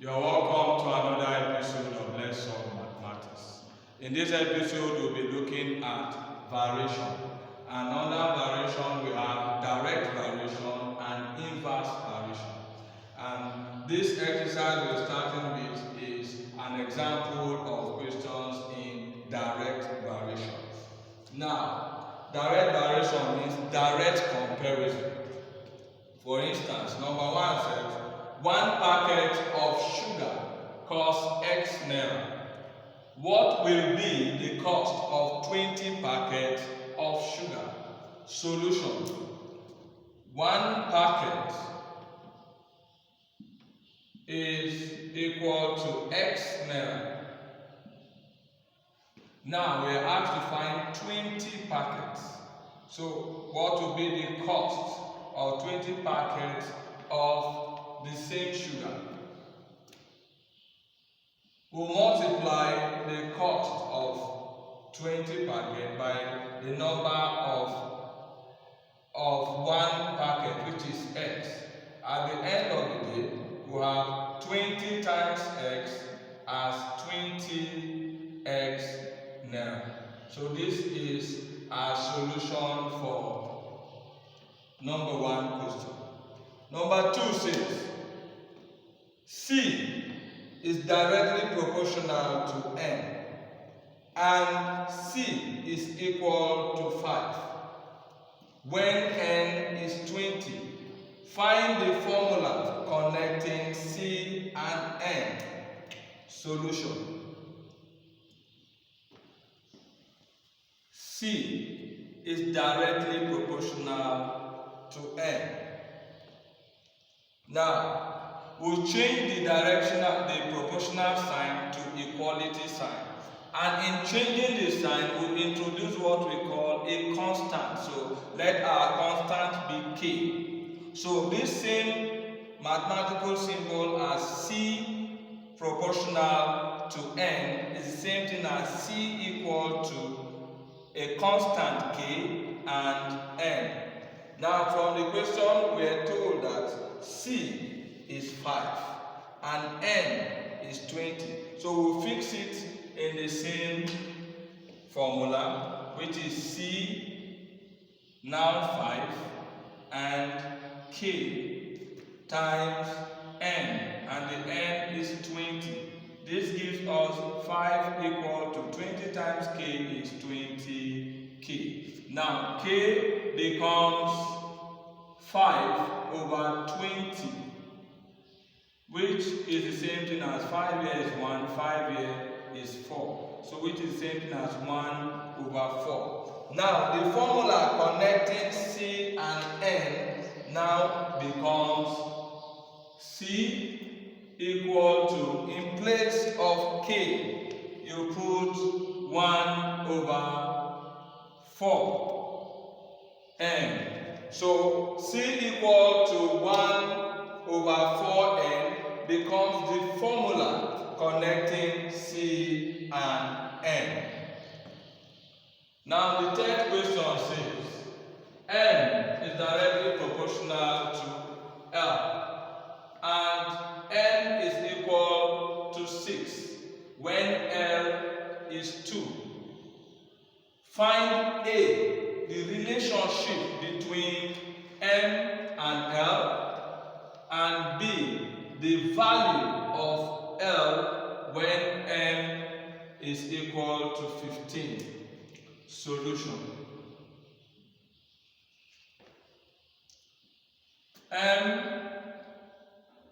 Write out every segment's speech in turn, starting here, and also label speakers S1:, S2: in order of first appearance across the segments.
S1: You're welcome to another episode of Let's Solve Mathematics. In this episode, we'll be looking at variation. And under variation, we have direct variation and inverse variation. And this exercise we're starting with is an example of questions in direct variation. Now, direct variation means direct comparison. For instance, number one says, 1 packet of sugar costs X naira. What will be the cost of 20 packets of sugar? Solution. 1 packet is equal to X naira. Now we are asked to find 20 packets. So what will be the cost of 20 packets of the same sugar? We'll multiply the cost of 20 packets by the number of 1 packet, which is X. At the end of the day, we'll have 20 times X as 20X naira. So this is our solution for number 1 question. Number 2 says, C is directly proportional to N and C is equal to 5. When N is 20, find the formula connecting C and N. Solution. C is directly proportional to N. Now, we'll change the proportional sign to equality sign. And in changing the sign, we'll introduce what we call a constant. So let our constant be K. So this same mathematical symbol as C proportional to N is the same thing as C equal to a constant K and N. Now from the question, we are told that C is 5 and N is 20. So we'll fix it in the same formula, which is C now 5 and K times N, and the N is 20. This gives us 5 equal to 20 times K is 20K. Now K becomes 5 over 20, which is the same thing as 5 here is 1, 5 here is 4. So which is the same thing as 1 over 4. Now the formula connecting C and N now becomes C equal to, in place of K, you put 1 over 4 N. So C equal to 1 over 4N becomes the formula connecting C and N. Now the third question says, N is directly proportional to L and N is equal to 6 when L is 2. Find A, the relationship between M and L, and B, the value of L when M is equal to 15. Solution. M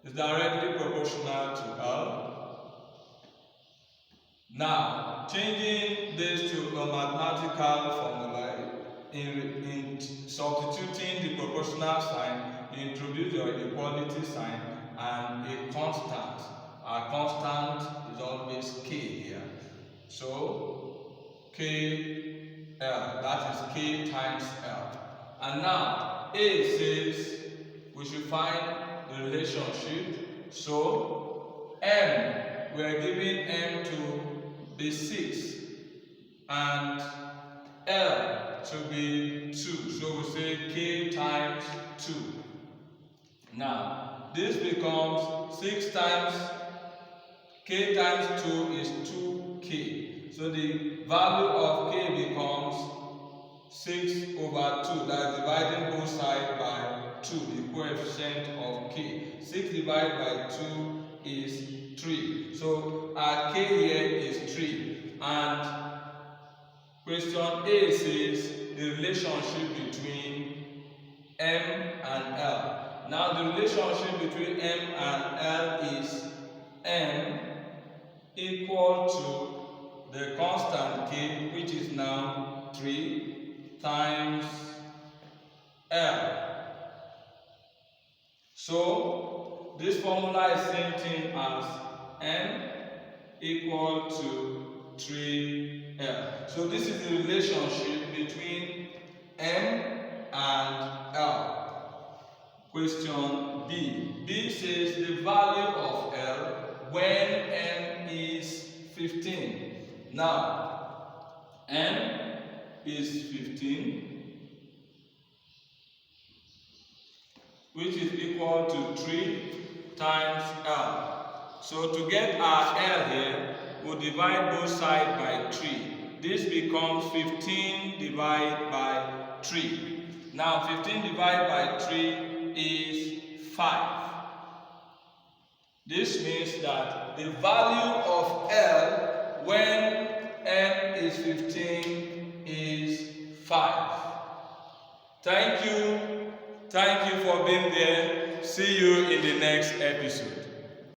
S1: is directly proportional to L. Now, changing this to a mathematical formula, in substituting the proportional sign, you introduce your equality sign and a constant. Our constant is always K here. So KL, that is K times L. And now A says we should find the relationship. So M, we are giving M to be 6 and L to be 2. So we say K times 2. Now, this becomes 6 times K times 2 is 2k. So the value of k becomes 6 over 2. That's dividing both sides by 2, the coefficient of k. 6 divided by 2 is 3. So our k here is 3. And question A says the relationship between M and L. Now the relationship between M and L is M equal to the constant k, which is now 3 times L. So this formula is same thing as M equal to 3L. So this is the relationship between M and L. Question B. B says the value of L when M is 15. Now, M is 15, which is equal to 3 times L. So to get our L here, we'll divide both sides by 3. This becomes 15 divided by 3. Now 15 divided by 3 is 5. This means that the value of L when M is 15 is 5. Thank you for being there. See you in the next episode.